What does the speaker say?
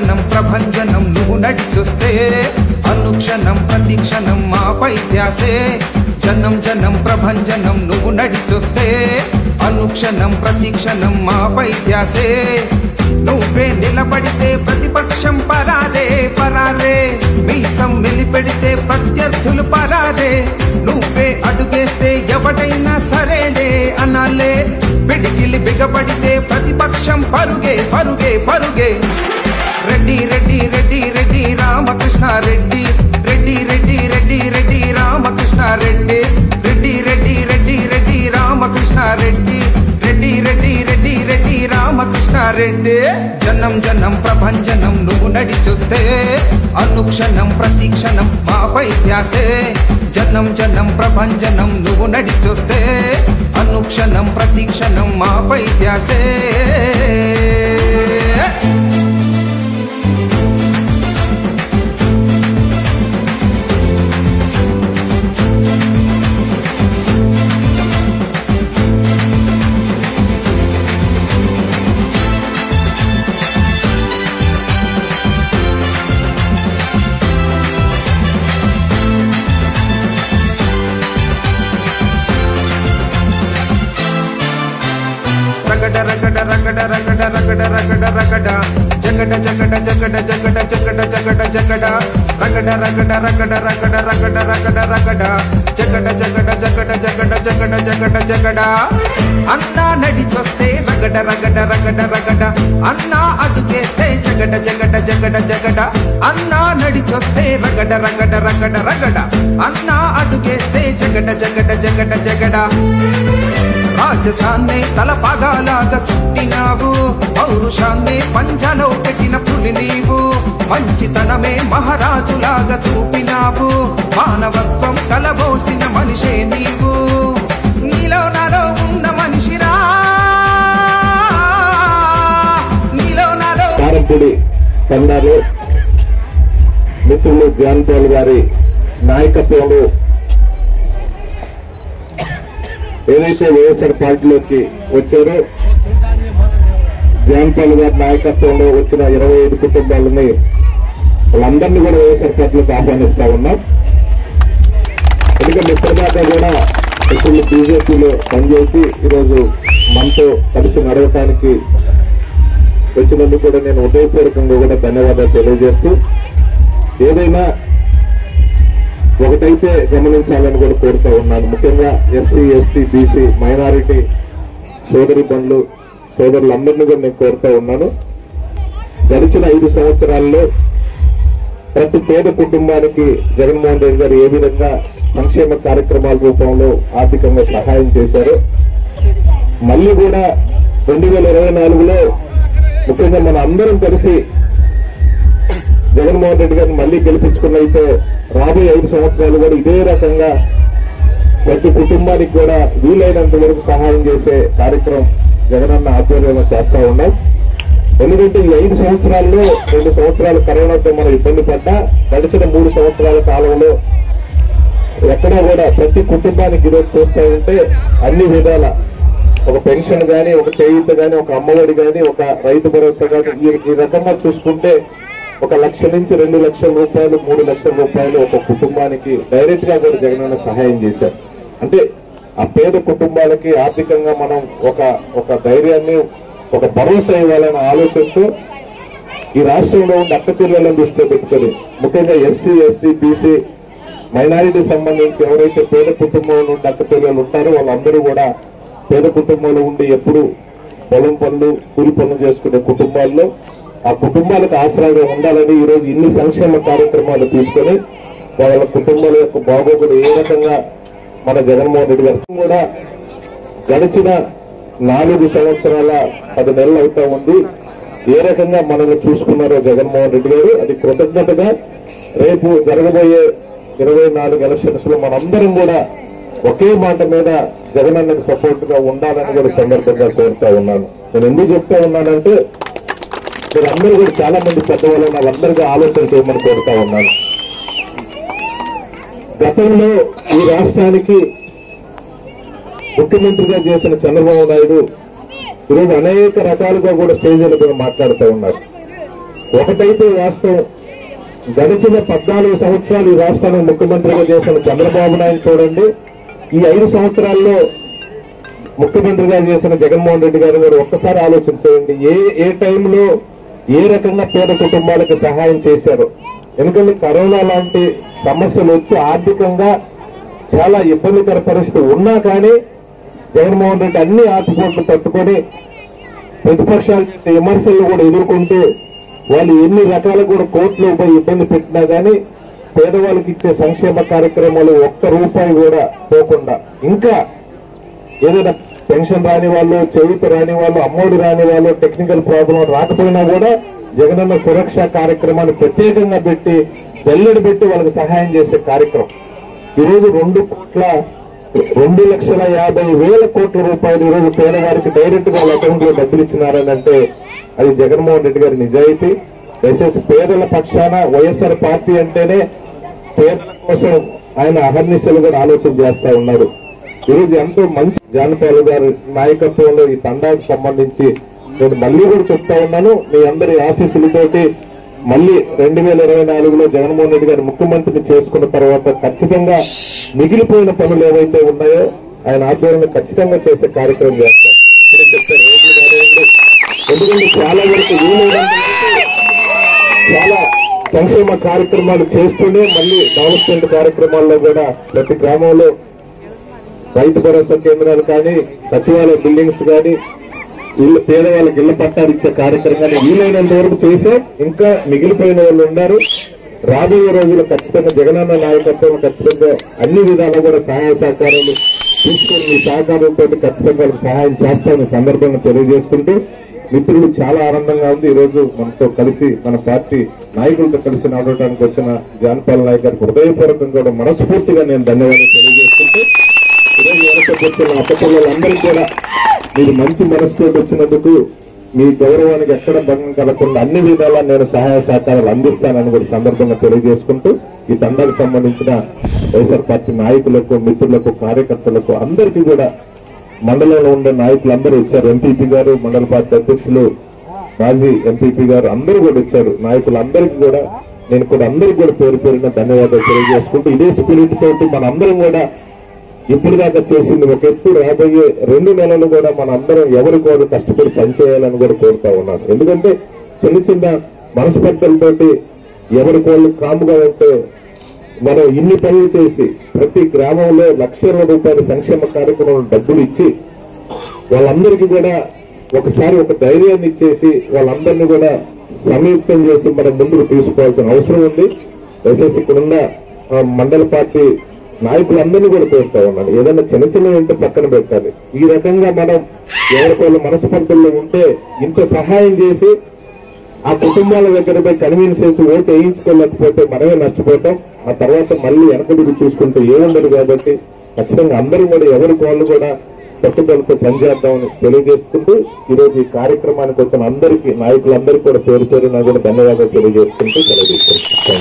అనుక్షణం ప్రభంజనం నువ్వు నడిచొస్తే అనుక్షణం ప్రతిక్షణం మాపై ధ్యాసే జనం జనం ప్రభంజనం నువ్వు నడిచొస్తే అనుక్షణం ప్రతిక్షణం మాపై ధ్యాసే నువ్వే నిలబడితే ప్రతిపక్షం పరాదే పరారే మీసం నిలిపెడితే ప్రత్యర్థులు పరాదే నువ్వే అడుగేస్తే ఎవడైనా సరేలే అనాలే పిడికిలి బిగబడితే ప్రతిపక్షం పరుగే పరుగే పరుగే రెడ్డి రెడ్డి రెడ్డి రెడ్డి రామకృష్ణ రెడ్డి రెడ్డి రెడ్డి రెడ్డి రెడ్డి రామకృష్ణ రెడ్డి రెడ్డి రెడ్డి రెడ్డి రెడ్డి రామకృష్ణ రెడ్డి రెడ్డి రెడ్డి రెడ్డి రెడ్డి రామకృష్ణ రెడ్డి జనం జనం ప్రభంజనం నువ్వు నడిచొస్తే అనుక్షణం ప్రతిక్షణం మాపై ధ్యాసే జనం జనం ప్రభంజనం నువ్వు నడిచొస్తే అనుక్షణం ప్రతిక్షణం మాపై ధ్యాసే రగడ రగడ రగడ రగడ రగడ రగడ జగడ జగడ జగడ జగడ జగడ జగడ జగడ రగడ రగడ రగడ రగడ రగడ రగడ రగడ జగడ జగడ జగడ జగడ జగడ జగడ జగడ అన్నా నడిచొస్తే రగడ రగడ రగడ రగడ అన్నా అడుగేస్తే జగడ జగడ జగడ జగడ అన్నా నడిచొస్తే రగడ రగడ రగడ రగడ అన్నా అడుగేస్తే జగడ జగడ జగడ జగడ రాజసాన్నే తల పగాలాగా చుట్టినావు పౌరుషాన్నే పంజలో పెట్టిన పులి నీవు మంచితనమే మహారాజులాగా చూపినావు మానవత్వం కలబోసిన మనిషే నీవు నీలో నాలో ఉన్న మనిషిరా నీలో నాలో కారంపూడి కన్నారు మిత్రులు జాన్ పాల్ గారి నాయకత్వంలో ఏదైతే వైఎస్ఆర్ పార్టీలోకి వచ్చారో జాన్ పాల్ గారి నాయకత్వంలో వచ్చిన 25 కుటుంబాలని వాళ్ళందరినీ కూడా వైఎస్ఆర్ పార్టీలోకి ఆహ్వానిస్తా ఉన్నాం. ఎందుకంటే ఇప్పటిదాకా కూడా ఇప్పుడు బీజేపీలో పనిచేసి ఈరోజు మనతో కలిసి నడవటానికి వచ్చినందుకు కూడా నేను హృదయపూర్వకంగా కూడా ధన్యవాదాలు తెలియజేస్తూ ఏదైనా ఒకటైతే గమనించాలని కూడా కోరుతూ ఉన్నాను. ముఖ్యంగా ఎస్సీ ఎస్టీ బీసీ మైనారిటీ సోదరులందరినీ కూడా నేను కోరుతూ ఉన్నాను. గడిచిన 5 సంవత్సరాల్లో ప్రతి పేద కుటుంబానికి జగన్మోహన్ రెడ్డి గారు ఏ విధంగా సంక్షేమ కార్యక్రమాల రూపంలో ఆర్థికంగా సహాయం చేశారో మళ్ళీ కూడా 2024లో ముఖ్యంగా మన అందరం కలిసి జగన్మోహన్ రెడ్డి గారిని మళ్ళీ గెలిపించుకున్నైతే రాబోయే 5 సంవత్సరాలు కూడా ఇదే రకంగా ప్రతి కుటుంబానికి కూడా వీలైనంత వరకు సహాయం చేసే కార్యక్రమం జగనన్న ఆధ్వర్యంలో చేస్తా ఉన్నాం. ఎందుకంటే ఈ 5 సంవత్సరాల్లో 2 సంవత్సరాలు కరోనాతో మనం ఇబ్బంది పడ్డా గడిచిన 3 సంవత్సరాల కాలంలో ఎక్కడా కూడా ప్రతి కుటుంబానికి ఈరోజు చూస్తూ ఉంటే అన్ని విధాల ఒక పెన్షన్ కానీ ఒక చేయూత కానీ ఒక అమ్మఒడి కానీ ఒక రైతు భరోసా కానీ ఈ రకంగా చూసుకుంటే 1 లక్ష నుంచి 2 లక్షల రూపాయలు 3 లక్షల రూపాయలు ఒక కుటుంబానికి డైరెక్ట్ గా కూడా జగనన్న సహాయం చేశారు. అంటే ఆ పేద కుటుంబాలకి ఆర్థికంగా మనం ఒక ధైర్యాన్ని ఒక భరోసా ఇవ్వాలనే ఆలోచనతో ఈ రాష్ట్రంలో ఉన్న అక్క చెల్లెలను దృష్టిలో పెట్టుకొని ముఖ్యంగా ఎస్సీ ఎస్టీ బీసీ మైనారిటీ సంబంధించి ఎవరైతే పేద కుటుంబంలో ఉండే అక్క చెల్లెలు ఉంటారో వాళ్ళందరూ కూడా పేద కుటుంబంలో ఉండి ఎప్పుడు పొలం పనులు కూలి పనులు చేసుకునే కుటుంబాల్లో ఆ కుటుంబాలకు ఆసరాగా ఉండాలని ఈరోజు ఇన్ని సంక్షేమ కార్యక్రమాలు తీసుకొని వాళ్ళ కుటుంబాల యొక్క బాగోగులు ఏ రకంగా మన జగన్మోహన్ రెడ్డి గారు కూడా గడిచిన 4 సంవత్సరాల 10 నెలలు అవుతా ఉంది. ఏ రకంగా మనల్ని చూసుకున్నారో జగన్మోహన్ రెడ్డి గారు అది కృతజ్ఞతగా రేపు జరగబోయే 24 ఎలక్షన్స్ లో మనందరం కూడా ఒకే మాట మీద జగనన్నకు సపోర్ట్ గా ఉండాలని కూడా సందర్భంగా కోరుతా ఉన్నాను. నేను ఎందుకు చెప్తా ఉన్నానంటే మీరందరూ కూడా చాలా మంది పెద్దవాళ్ళు వాళ్ళందరికీ ఆలోచన చేయమని కోరుతా ఉన్నాను. గతంలో ఈ రాష్ట్రానికి ముఖ్యమంత్రిగా చేసిన చంద్రబాబు నాయుడు ఈరోజు అనేక రకాలుగా కూడా స్టేజీల మీద మాట్లాడుతూ ఉన్నారు. ఒకటైతే వాస్తవం, గడిచిన 14 సంవత్సరాలు ఈ రాష్ట్రానికి ముఖ్యమంత్రిగా చేసిన చంద్రబాబు నాయుడు చూడండి, ఈ 5 సంవత్సరాల్లో ముఖ్యమంత్రిగా చేసిన జగన్మోహన్ రెడ్డి గారు మీరు ఒక్కసారి ఆలోచించండి. ఏ టైంలో ఏ రకంగా పేద కుటుంబాలకు సహాయం చేశారు. ఎందుకంటే కరోనా లాంటి సమస్యలు వచ్చి ఆర్థికంగా చాలా ఇబ్బందికర పరిస్థితి ఉన్నా కానీ జగన్మోహన్ రెడ్డి అన్ని ఆటుపోట్లు తట్టుకొని ప్రతిపక్షాలు చేసే విమర్శలు కూడా ఎదుర్కొంటూ వాళ్ళు ఎన్ని రకాలు కూడా కోర్టులో పోయి ఇబ్బంది పెట్టినా కానీ పేదవాళ్ళకి ఇచ్చే సంక్షేమ కార్యక్రమాలు ఒక్క రూపాయి కూడా పోకుండా, ఇంకా ఏదైనా పెన్షన్ రాని వాళ్ళు, చేయూత రాని వాళ్ళు, అమ్మఒడి రాని వాళ్ళు, టెక్నికల్ ప్రాబ్లం రాకపోయినా కూడా జగనన్న సురక్ష కార్యక్రమాన్ని ప్రత్యేకంగా పెట్టి జల్లెడు పెట్టి వాళ్ళకి సహాయం చేసే కార్యక్రమం. ఈరోజు 2,50,000 కోట్ల రూపాయలు ఈరోజు పేదవారికి డైరెక్ట్ గా వాళ్ళ అకౌంట్ లో డబ్బులు ఇచ్చినారని అంటే అది జగన్మోహన్ రెడ్డి గారి నిజాయితీ. దయచేసి పేదల పక్షాన వైఎస్ఆర్ పార్టీ అంటేనే పేదల కోసం ఆయన అహర్నిశలు కూడా ఆలోచన చేస్తా ఉన్నారు. ఈరోజు ఎంతో మంచి జానపాల్ గారి నాయకత్వంలో ఈ తండాకు సంబంధించి నేను మళ్ళీ కూడా చెప్తా ఉన్నాను, మీ అందరి ఆశీస్సులతోటి మళ్ళీ 2024లో జగన్మోహన్ రెడ్డి గారు ముఖ్యమంత్రిని చేసుకున్న తర్వాత ఖచ్చితంగా మిగిలిపోయిన పనులు ఏవైతే ఉన్నాయో ఆయన ఆధ్వర్యంలో ఖచ్చితంగా చేసే కార్యక్రమం చేస్తాం. ఎందుకంటే చాలా వరకు చాలా సంక్షేమ కార్యక్రమాలు చేస్తూనే మళ్ళీ డెవలప్మెంట్ కార్యక్రమాల్లో కూడా ప్రతి గ్రామంలో రైతు భరోసా కేంద్రాలు కానీ, సచివాలయ బిల్డింగ్స్ కానీ, పేదవాళ్ళకి ఇళ్ల పట్టాలు ఇచ్చే కార్యక్రమాన్ని వీలైనంత వరకు చేసే ఇంకా మిగిలిపోయిన వాళ్ళు ఉన్నారు. రాబోయే రోజుల్లో ఖచ్చితంగా జగనన్న నాయకత్వం ఖచ్చితంగా అన్ని విధాలు కూడా సహాయ సహకారాలు తీసుకొని మీ సహకారంతో ఖచ్చితంగా వాళ్ళకి సహాయం చేస్తామని సందర్భంగా తెలియజేసుకుంటూ, మిత్రులు చాలా ఆనందంగా ఉంది ఈ రోజు మనతో కలిసి మన పార్టీ నాయకులతో కలిసి నడవడానికి వచ్చిన జానపాల్ నాయక్ గారికి హృదయపూర్వకంగా కూడా మనస్ఫూర్తిగా నేను ధన్యవాదాలు తెలియజేసుకుంటూ, ఈరోజు వెనక వచ్చిన అక్కపిల్లలందరికీ కూడా మీరు మంచి మనసుతో వచ్చినందుకు మీ గౌరవానికి ఎక్కడ భంగం కలగకుండా అన్ని విధాలా నేను సహాయ సహకారాలు అందిస్తానని కూడా సందర్భంగా తెలియజేసుకుంటూ, ఈ తండాకు సంబంధించిన వైఎస్ఆర్ పార్టీ నాయకులకు, మిత్రులకు, కార్యకర్తలకు అందరికీ కూడా మండలంలో ఉండే నాయకులందరూ ఇచ్చారు. ఎంపీపీ గారు, మండల పార్టీ అధ్యక్షులు, మాజీ ఎంపీపీ గారు అందరూ కూడా ఇచ్చారు. నాయకులందరికీ కూడా నేను కూడా అందరికీ కూడా పేరు పేరున ధన్యవాదాలు తెలియజేసుకుంటూ, ఇదే స్పిరిట్ తోటి మనందరం కూడా ఇప్పుడు దాకా చేసింది ఒక ఎత్తు, రాబోయే 2 నెలలు కూడా మన అందరం ఎవరికోరు కష్టపడి పనిచేయాలని కూడా కోరుతా ఉన్నాను. ఎందుకంటే చిన్న చిన్న మనస్పర్ధలతోటి ఎవరికోళ్ళు కాముగా ఉంటే మనం ఇన్ని పనులు చేసి ప్రతి గ్రామంలో లక్షల రూపాయల సంక్షేమ కార్యక్రమం డబ్బులు ఇచ్చి వాళ్ళందరికీ కూడా ఒకసారి ఒక ధైర్యాన్ని ఇచ్చేసి వాళ్ళందరినీ కూడా సంయుక్తం చేసి మనం ముందుకు తీసుకోవాల్సిన అవసరం ఉంది. దయచేసి ఇక్కడున్న మండల పార్టీ నాయకులందరినీ కూడా కోరుతా ఉన్నాను, ఏదైనా చిన్న చిన్న ఉంటే పక్కన పెట్టాలి. ఈ రకంగా మనం ఎవరికోళ్ళ మనస్పర్ధల్లో ఉంటే ఇంత సహాయం చేసి ఆ కుటుంబాల దగ్గర పోయి కన్వీన్స్ చేసి ఓటు వేయించుకోలేకపోతే మనమే నష్టపోతాం. ఆ తర్వాత మళ్ళీ వెనకడుగు చూసుకుంటే ఏముండదు. కాబట్టి ఖచ్చితంగా అందరూ కూడా ఎవరికి వాళ్ళు కూడా పట్టుదలతో పనిచేద్దామని తెలియజేసుకుంటూ ఈరోజు ఈ కార్యక్రమానికి వచ్చిన అందరికీ నాయకులందరికీ కూడా పేరు పేరున కూడా ధన్యవాదాలు తెలియజేసుకుంటూ తెలియజేసుకుంటాం.